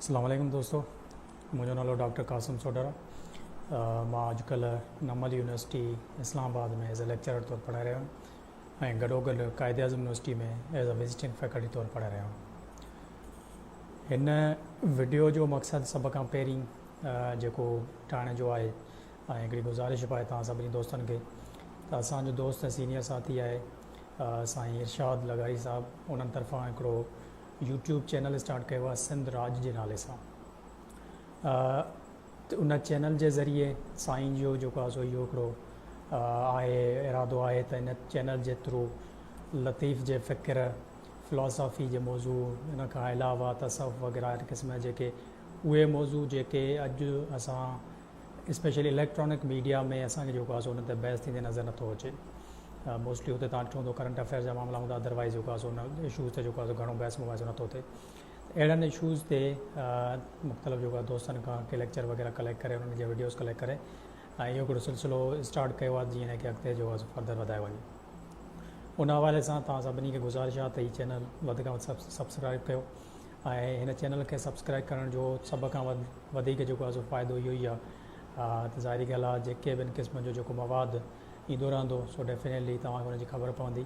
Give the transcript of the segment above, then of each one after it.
अस्सलाम वालेकुम दोस्तों, मुंहिंजो नालो डॉक्टर कासिम सोडरा। मां अॼुकल्ह नमल यूनिवर्सिटी इस्लामाबाद में एज़ अ लेक्चरर तौरु पढ़ाए रहियो आहियां ऐं गॾोगॾु क़ाइद आज़म यूनिवर्सिटी में एज़ अ विज़िटिंग फैकल्टी तौरु पढ़ाए रहियो आहियां। हिन वीडियो जो मक़सदु सभ खां पहिरीं जेको ठाहिण जो आहे ऐं हिकिड़ी गुज़ारिश बि आहे तव्हां सभिनी दोस्तनि खे, त असांजो दोस्त सीनियर साथी आहे साईं इरशाद लगारी साहब, उन्हनि तरफ़ां हिकिड़ो यूट्यूब चैनल स्टार्ट कयो आहे सिंध राज जे नाले सां। त उन चैनल जे ज़रिए साईं जो जेको आहे सो इहो हिकिड़ो आहे इरादो आहे त इन चैनल जे थ्रू लतीफ़ जे फ़िक्र फ़िलासफ़ी जे मौज़ू, इन खां अलावा तसव्वुफ़ वग़ैरह क़िस्म जेके उहे मौज़ू जेके अॼु असां स्पेशली इलेक्ट्रॉनिक मीडिया में असांखे जेको आहे सो उन ते बहस थींदे नज़र नथो अचे। मोस्टली हुते तव्हां ॾिठो हूंदो करंट अफेयर्स जा मामला हूंदा, अदरवाइज़ जेको आहे सो उन इशूज़ ते जेको आहे सो घणो बहस मुबाहिसो नथो थिए। अहिड़नि इशूज़ ते मुख़्तलिफ़ जेको आहे दोस्तनि खां के लेक्चर वग़ैरह कलेक्ट करे उन्हनि जे वीडियोज़ कलेक्ट करे ऐं इहो हिकिड़ो सिलसिलो स्टार्ट कयो आहे जीअं की अॻिते जो आहे फर्दर वधाए वञे। उन हवाले सां तव्हां सभिनी खे गुज़ारिश आहे त हीउ चैनल वधि खां वधि सब्सक्राइब कयो ऐं हिन चैनल खे सब्सक्राइब करण जो सभ खां वधीक जेको आहे सो फ़ाइदो इहो ई आहे त ज़ाहिरी ॻाल्हि आहे जेके बि इन क़िस्म जो जेको मवादु ईंदो रहंदो सो डेफिनेटली तव्हांखे हुनजी ख़बर पवंदी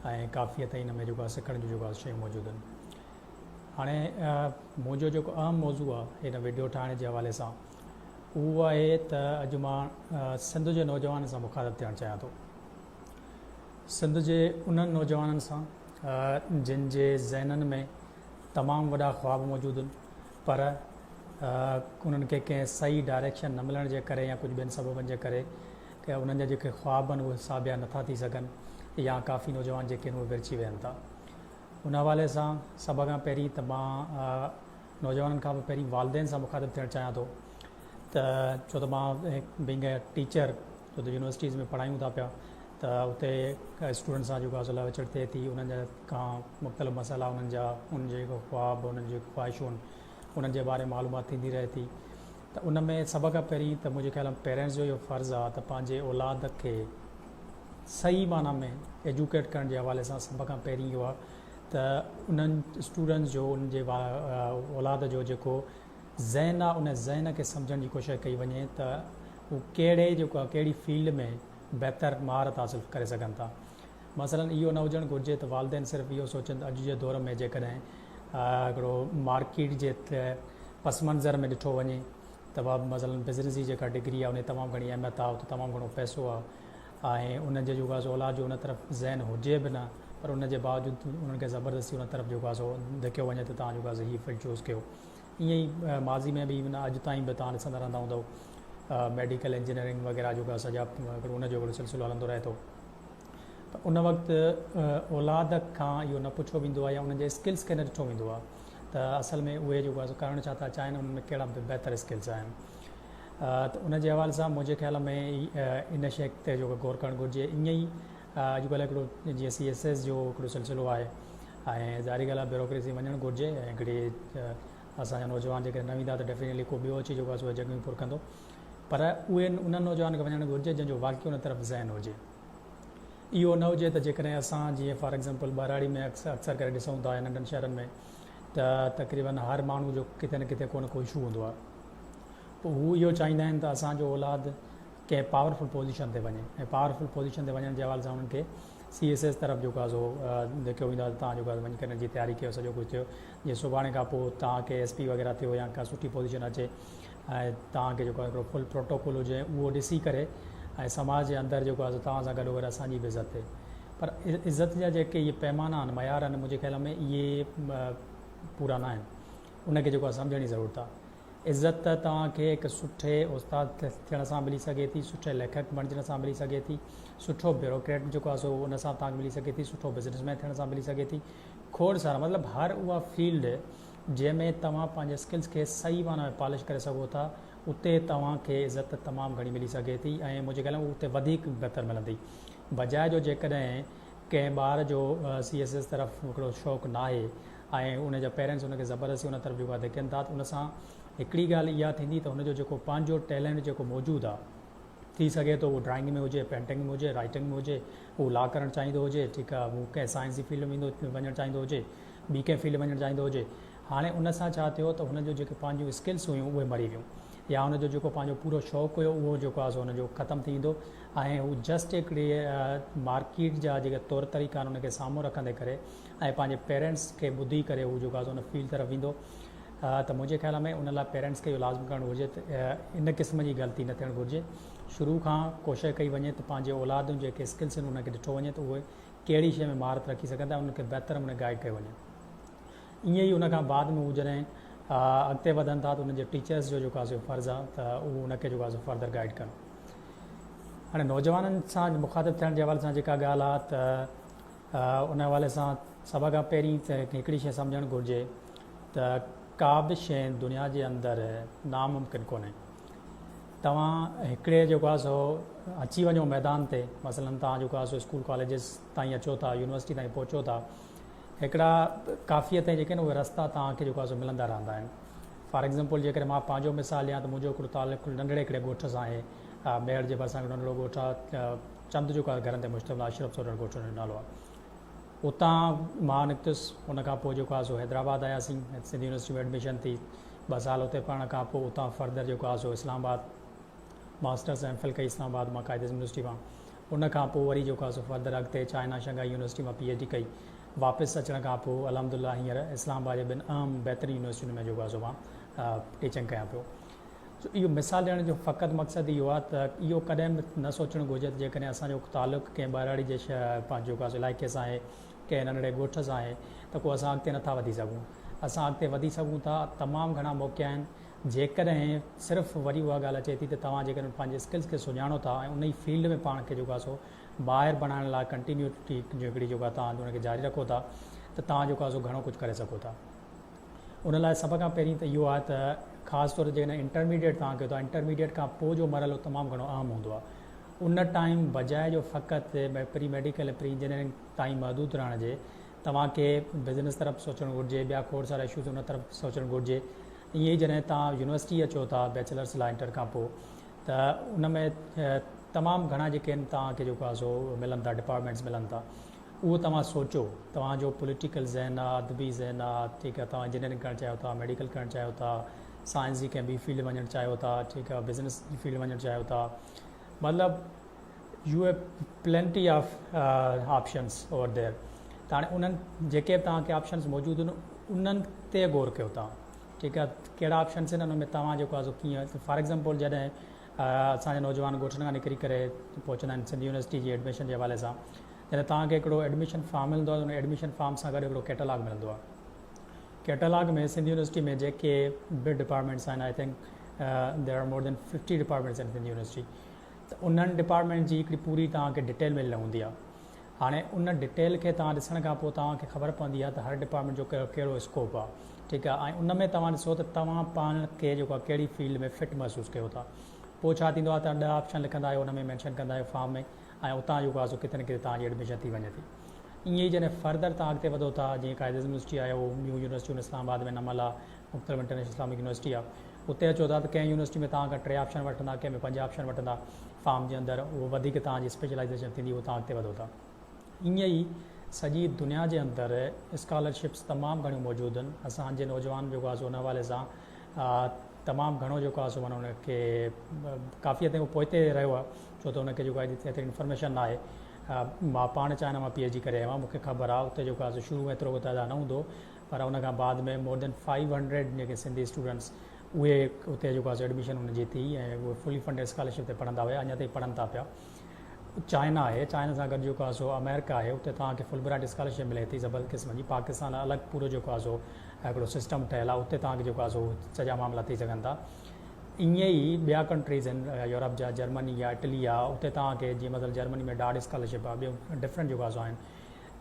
ऐं काफ़ी हद हिन में जेको आहे सिखण जो जेको आहे शयूं मौजूदु आहिनि। हाणे मुंहिंजो जेको अहम मौज़ू आहे हिन वीडियो ठाहिण जे हवाले सां उहो आहे त अॼु मां सिंध जे नौजवान सां मुखातिबु थियणु चाहियां थो। सिंध जे उन्हनि नौजवाननि सां जिन जे ज़हननि में तमामु वॾा ख़्वाब मौजूदु आहिनि, पर उन्हनि खे कंहिं सही डायरेक्शन न मिलण जे करे या कुझु ॿियनि सबबनि जे करे की उन्हनि जा जेके ख़्वाब आहिनि उहे साबिया नथा थी सघनि या काफ़ी नौजवान जेके आहिनि उहे विरची विहनि था। उन हवाले सां सभ खां पहिरीं त मां नौजवाननि खां बि पहिरीं वालदेन सां मुखातिबु थियणु चाहियां थो त छो त मां बीइंग ए टीचर, छो त यूनिवर्सिटीज़ में पढ़ायूं था पिया त उते स्टूडेंट सां जेको आहे सो लहचड़ थिए थी, उन्हनि जा खां मुख़्तलिफ़ मसाइला उन्हनि जा उन जेको ख़्वाब उन्हनि जी ख़्वाहिशूं उन्हनि जे बारे में मालूमात थींदी रहे थी। त उन में सभ खां पहिरीं त मुंहिंजे ख़्याल में पेरेंट्स जो इहो फ़र्ज़ु आहे त पंहिंजे औलाद खे सही माना में एजुकेट करण जे हवाले सां सभ खां पहिरीं इहो आहे त उन्हनि स्टूडेंट्स जो उन जे औलाद जो जेको ज़हन आहे उन ज़हन खे सम्झण जी कोशिशि कई वञे त हू कहिड़े जेको आहे कहिड़ी फील्ड में बहितर महारत हासिलु करे सघनि था। मसइलन इहो न हुजणु घुरिजे त वालदेन सिर्फ़ु इहो सोचनि अॼु जे दौर में जेकॾहिं हिकिड़ो मार्केट जे पस मंज़र में ॾिठो वञे त मसइलन बिज़नेस जी जेका डिग्री आहे उन तमामु घणी अहमियत आहे, उते तमामु घणो पैसो आहे ऐं उन जे जेको आहे सो औलाद जो उन तरफ़ ज़हन हुजे बि न, पर उन जे बावजूदि उन्हनि खे ज़बरदस्ती उन तरफ़ जेको आहे सो धिकियो वञे त तव्हां जेको आहे सो हीअ फील्ड चूज़ कयो। ईअं ई माज़ी में बि अॼु ताईं बि तव्हां ॾिसंदा रहंदा हूंदव मेडिकल इंजीनियरिंग वग़ैरह जेको आहे सॼा उन जो हिकिड़ो सिलसिलो हलंदो रहे थो। त उन वक़्तु औलाद खां इहो न पुछो वेंदो आहे या उन्हनि जे स्किल्स खे न ॾिठो वेंदो आहे त असल में उहे जेको आहे सो करणु छा था चाहिनि, उन में कहिड़ा बहितर स्किल्स आहिनि। त उन जे हवाले सां मुंहिंजे ख़्याल में इन शइ ते जेको गौर करणु घुरिजे। ईअं ई अॼुकल्ह हिकिड़ो जीअं CSS जो हिकिड़ो सिलसिलो आहे ऐं ज़ाहिरी ॻाल्हि आहे ब्यूरोक्रेसी वञणु घुरिजे ऐं हिकिड़ी असांजा नौजवान जेके न वेंदा त डेफिनेटली को ॿियो अची जेको आहे सो जॻहियूं पुर कंदो, पर उहे उन्हनि नौजवान खे वञणु घुरिजे जंहिंजो वाक़ई उन तरफ़ ज़हन हुजे। इहो न हुजे त जेकॾहिं असां जीअं फॉर एग्ज़ाम्पल ॿाराड़ी में अक्सर करे ॾिसूं था या नंढनि शहरनि में त तक़रीबन हर माण्हू जो किथे न किथे को न को इशू हूंदो आहे, पोइ हू इहो चाहींदा आहिनि त असांजो औलाद कंहिं पावरफुल पोज़ीशन ते वञे ऐं पावरफुल पोज़ीशन ते वञण जे हवाले सां उन्हनि खे CSS तरफ़ जेको आहे सो धिकियो वेंदो आहे। तव्हां जेको आहे वञी करे जी तयारी कयो, सॼो कुझु थियो, जीअं सुभाणे खां पोइ तव्हांखे SP वग़ैरह थियो या का सुठी पोज़ीशन अचे ऐं तव्हांखे जेको आहे हिकिड़ो फुल प्रोटोकॉल हुजे उहो ॾिसी करे ऐं समाज जे अंदरि जेको आहे तव्हां सां गॾो गॾु असांजी बि इज़त थिए। पर इज़त जा जेके इहे पैमाना आहिनि, मयार आहिनि, मुंहिंजे ख़्याल में इहे पूरा न आहिनि। उनखे जेको आहे सम्झण जी ज़रूरत आहे। इज़त त तव्हांखे हिकु सुठे उस्ताद थियण सां मिली सघे थी, सुठे लेखक बणजण सां मिली सघे थी, सुठो ब्यूरोक्रेट जेको आहे सो उन सां तव्हांखे मिली सघे थी, सुठो बिज़नेसमैन थियण सां मिली सघे थी, खोड़ सारा मतिलबु हर उहा फील्ड जंहिंमें तव्हां पंहिंजे स्किल्स खे सही माना में पॉलिश करे सघो था उते तव्हांखे इज़त तमामु घणी मिली सघे थी ऐं मुंहिंजे ख़्याल में उते वधीक बहितर मिलंदी, बजाए जो जेकॾहिं कंहिं ॿार जो CSS तरफ़ हिकिड़ो शौक़ु न आहे ऐं उनजा पेरेंट्स उनखे ज़बरदस्ती उन तरफ़ जेको आहे धिकनि था, त उन सां हिकिड़ी ॻाल्हि इहा थींदी त हुनजो जेको पंहिंजो टैलेंट जेको मौजूदु आहे, थी सघे थो उहो ड्राइंग में हुजे, पेंटिंग में हुजे, राइटिंग में हुजे, उहो लॉ करणु चाहींदो हुजे, ठीकु आहे, उहो कंहिं साइंस जी फील्ड में वञणु चाहींदो हुजे, ॿी कंहिं फील्ड में वञणु चाहींदो हुजे, हाणे उन सां छा थियो त हुनजो जेके पंहिंजूं स्किल्स हुयूं उहे मरी वियूं, या हुनजो जेको पंहिंजो पूरो शौक़ु हुयो उहो जेको आहे सो हुनजो ख़तमु थी वेंदो ऐं हू जस्ट हिकिड़ी मार्केट जा जेके तौर तरीक़ा आहिनि उनखे साम्हूं रखंदे करे ऐं पंहिंजे पेरेंट्स खे ॿुधी करे हू जेको आहे सो हुन फील्ड तरफ़ वेंदो। त मुंहिंजे ख़्याल में उन लाइ पेरेंट्स खे इहो लाज़मी करणु घुरिजे त इन क़िस्म जी ग़लती न थियणु घुरिजे। शुरू खां कोशिशि कई वञे त पंहिंजे औलादुनि जेके स्किल्स आहिनि उनखे ॾिठो वञे त उहे कहिड़ी शइ में महारत रखी सघंदा, उनखे बहितर नमूने गाइड कयो वञे। ईअं ई उनखां बाद में हू जॾहिं अॻिते वधनि था त उनजे टीचर्स जो जेको आहे सो फ़र्ज़ु आहे त उहो उनखे जेको आहे सो फर्दर गाइड कनि। हाणे नौजवाननि सां मुखातिबु थियण जे हवाले सां जेका ॻाल्हि आहे त उन हवाले सां सभ खां पहिरीं त हिकिड़ी शइ सम्झणु घुरिजे त का बि शइ दुनिया जे अंदरि नामुमकिन कोन्हे। तव्हां हिकिड़े जेको आहे सो अची वञो मैदान ते, मसलन तव्हां जेको आहे सो स्कूल कॉलेजिस ताईं अचो था, यूनिवर्सिटी ताईं पहुचो था, हिकिड़ा काफ़ियत जेके आहिनि उहे रस्ता तव्हांखे जेको आहे सो मिलंदा रहंदा आहिनि। फॉर एग्ज़ाम्पल जेकॾहिं मां पंहिंजो मिसाल ॾियां त मुंहिंजो हिकिड़ो तालुक़ु नंढड़े हिकिड़े ॻोठ सां आहे, मेयर जे भरिसां हिकिड़ो नंढिड़ो ॻोठ आहे, चंद जेको आहे घरनि ते मुश्तमिल आहे, अशरफ सोडर ॻोठ जो नालो आहे। उतां मां निकितुसि, उनखां पोइ जेको आहे सो हैदराबाद आयासीं, सिंधी यूनिवर्सिटी में एडमिशन थी, 2 साल उते पढ़ण खां पोइ उतां फर्दर जेको आहे सो इस्लामाबाद मास्टर्स एम फिल कई इस्लामाबाद मां कायदे यूनिवर्सिटी मां। उनखां पोइ वरी जेको आहे सो फर्दर अॻिते चाइना शंघाई यूनिवर्सिटी मां PhD कई। वापसि अचण खां पोइ अल्हम्दुलिल्लाह हींअर इस्लामाबाद जे ॿिनि अहम बहितरीन यूनिवर्सिटियुनि में जेको आहे सो मां टीचिंग कयां पियो। इहो मिसाल ॾियण जो फ़क़ति मक़सदु इहो आहे त इहो कॾहिं बि न सोचणु घुरिजे त जेकॾहिं असांजो तालुक़ु कंहिं ॿारड़ी जे पंहिंजो जेको आहे इलाइक़े सां आहे, कंहिं नंढड़े ॻोठ सां आहे, त को असां अॻिते नथा वधी सघूं। असां अॻिते वधी सघूं था, तमामु घणा मौक़ा आहिनि। जेकॾहिं सिर्फ़ु वरी उहा ॻाल्हि अचे थी त तव्हां जेकॾहिं पंहिंजे स्किल्स खे सुञाणो था ऐं उन ई फील्ड में पाण खे जेको आहे सो ॿाहिरि बणाइण लाइ कंटिन्यूटी हिकिड़ी जेको आहे तव्हां उनखे जारी रखो था त तव्हां जेको आहे सो घणो कुझु करे सघो था। उन लाइ सभ खां पहिरीं त इहो आहे त ख़ासि तौर ते जेकॾहिं इंटरमीडिएट तव्हां कयो था, इंटरमीडिएट खां पोइ जो मरहलो तमामु घणो अहम हूंदो आहे। उन टाइम बजाए जो फ़क़ति प्री मेडिकल ऐं प्री इंजीनियरिंग ताईं महदूदु रहण जे तव्हांखे बिज़नेस तरफ़ सोचणु घुरिजे, ॿिया खोड़ सारा इशूज़ उन तरफ़ सोचणु घुरिजे। ईअं ई जॾहिं तव्हां यूनिवर्सिटी अचो था बैचलर्स लाइ इंटर खां पोइ, त उन में तमामु घणा जेके आहिनि तव्हांखे जेको आहे सो मिलनि था, डिपार्टमेंट्स मिलनि था। उहो तव्हां सोचो, तव्हांजो पॉलिटिकल ज़हन आहे, अदबी ज़हन आहे, ठीकु आहे, तव्हां इंजीनियरिंग करणु चाहियो था, मेडिकल करणु चाहियो था, साइंस जी कंहिं ॿी फील्ड वञणु चाहियो था, ठीकु आहे, बिज़नेस जी फील्ड वञणु चाहियो था, मतिलबु you have plenty of options over there. त हाणे उन्हनि जेके बि तव्हांखे ऑप्शन्स मौजूदु आहिनि उन्हनि ते गौर कयो तव्हां, ठीकु आहे, कहिड़ा ऑप्शन्स आहिनि, उन में तव्हां जेको आहे सो कीअं। फॉर एग्ज़ाम्पल जॾहिं असांजा नौजवान ॻोठनि खां निकिरी करे पहुचंदा आहिनि सिंधी यूनिवर्सिटी जी एडमिशन जे हवाले सां, जॾहिं तव्हांखे हिकिड़ो एडमिशन फॉर्म मिलंदो आहे, उन एडमिशन फॉर्म सां गॾु हिकिड़ो कैटलॉग मिलंदो आहे। कैटलॉग में सिंधी यूनिवर्सिटी में जेके बि डिपार्टमेंट्स आहिनि, I think there are more than 50 departments आहिनि सिंधी यूनिवर्सिटी, त उन्हनि डिपार्टमेंट जी हिकिड़ी पूरी तव्हांखे डिटेल मिलियल हूंदी आहे। हाणे उन डिटेल खे तव्हां ॾिसण खां पोइ तव्हांखे ख़बर पवंदी आहे त हर डिपार्टमेंट जो कहिड़ो स्कोप आहे, ठीकु आहे, ऐं उन में तव्हां ॾिसो त तव्हां पाण खे जेको आहे कहिड़ी फील्ड में फिट महसूसु कयो था। पोइ छा थींदो आहे त 10 ऑप्शन लिखंदा आहियो, उन में मैंशन कंदा आहियो फॉर्म में, ऐं उतां जेको आहे सो किथे न किथे तव्हांजी एडमिशन थी वञे थी। ईअं ई जॾहिं फर्दर तव्हां अॻिते वधो था, जीअं कायदे यूनिवर्सिटी आहे, उहो न्यू यूनिवर्सिटी इस्लामाबाद में नमल आहे, मुख़्तलिफ़ इंटरनेशनल इस्लामिक यूनिवर्सिटी आहे, उते अचो था त कंहिं यूनिवर्सिटी में तव्हां खां 3 ऑप्शन वठंदा, कंहिं में 5 ऑप्शन वठंदा फॉर्म जे अंदरि, उहो वधीक तव्हांजी स्पेशलाइज़ेशन थींदी, उहो तव्हां अॻिते वधो था। ईअं ई सॼी दुनिया जे अंदरि स्कॉलरशिप्स तमामु घणियूं मौजूदु आहिनि। असांजे नौजवान जेको आहे सो उन हवाले सां तमामु घणो जेको आहे सो माना उनखे काफ़ी हद ताईं उहो पोइते रहियो आहे, छो त उनखे जेको आहे एतिरी इंफॉर्मेशन न आहे। मां पाण चाइना मां PhD करे आयो आहियां, मूंखे ख़बर आहे उते जेको आहे सो शुरू में एतिरो तइदाद न हूंदो, पर उनखां बाद में मोर देन 500 जेके सिंधी स्टूडेंट्स उहे उते जेको आहे सो एडमिशन हुनजी थी, ऐं उहे फुली फंडेड स्कॉलरशिप ते पढ़ंदा हुआ, अञा ताईं पढ़नि था पिया। चाइना आहे, चाइना सां गॾु जेको आहे सो अमेरिका आहे, उते तव्हांखे फुल ब्राइट स्कॉलरशिप मिले थी ज़बरदस्त क़िस्म जी। पाकिस्तान अलॻि पूरो जेको आहे सो हिकिड़ो सिस्टम ठहियलु आहे, उते तव्हांखे जेको आहे सो सॼा मामला थी सघनि था। ईअं ई ॿिया कंट्रीज़ आहिनि यूरोप जा, जर्मनी आहे, इटली आहे, उते तव्हांखे जीअं मतिलबु जर्मनी में ॾाढी स्कॉलरशिप आहे, ॿियो डिफरेंट जेको आहे सो आहिनि।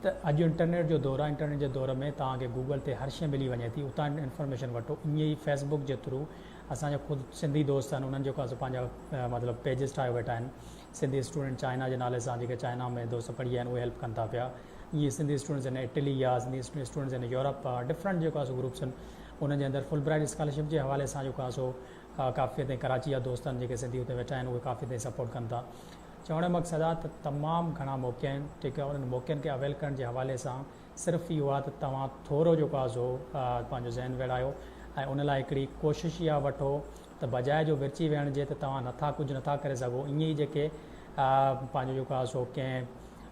त अॼु इंटरनेट जो दौरु आहे, इंटरनेट जे दौर में तव्हांखे गूगल ते हर शइ मिली वञे थी, उतां इंफॉर्मेशन वठो। ईअं ई फेसबुक जे थ्रू असांजा ख़ुदि सिंधी दोस्त आहिनि, उन्हनि जेको आहे सो पंहिंजा मतिलबु पेजिस ठाहे वेठा आहिनि, सिंधी स्टूडेंट चाइना जे नाले सां, जेके चाइना में दोस्त पढ़ी आहिनि उहे हेल्प कनि था पिया। ईअं सिंधी स्टूडेंट्स आहिनि इटली आहे, सिंधी स्टूडेंट्स आहिनि यूरोप आहे, डिफरेंट जेको आहे सो ग्रुप्स आहिनि, उनजे अंदरि फुल ब्राइट स्कॉलरशिप जे हवाले सां जेको आहे सो काफ़ी ताईं कराची जा दोस्त आहिनि जेके सिंधी हुते वेठा आहिनि, उहे काफ़ी ताईं सपोर्ट कनि था। चवण जो मक़सदु आहे त तमामु घणा मौक़ा आहिनि, ठीकु आहे, उन्हनि मौक़नि खे अवेल करण जे हवाले सां सिर्फ़ु इहो आहे त तव्हां थोरो जेको आहे सो पंहिंजो ज़हन वेड़ायो ऐं उन लाइ हिकिड़ी कोशिशि इहा वठो त बजाए जो विरची वेहण जे त तव्हां कुझु नथा करे सघो। ईअं ई जेके पंहिंजो जेको आहे सो कंहिं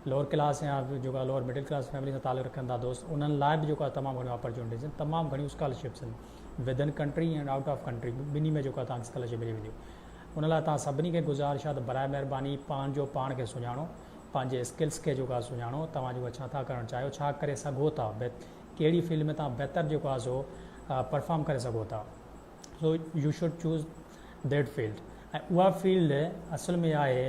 लोअर क्लास या जेको आहे लोअर मिडिल क्लास फैमिली सां तालुक़ु रखंदा दोस्त, उन्हनि लाइ बि जेको आहे तमामु घणियूं अपॉर्चुनिटीज़ आहिनि, तमामु घणियूं स्कॉलरशिप्स आहिनि with in country and out of country, ॿिन्ही में जेको आहे तव्हांखे स्कॉलरशिप मिली वेंदियूं। उन लाइ तव्हां सभिनी खे गुज़ारिश आहे त बराए महिरबानी पाण खे सुञाणो, पंहिंजे स्किल्स खे जेको आहे सुञाणो, तव्हां जेको छा था करणु चाहियो, छा करे सघो था, कहिड़ी फील्ड में तव्हां बहितर जेको आहे सो परफॉर्म करे सघो था। So you should choose that field. ऐं उहा फील्ड असल में आहे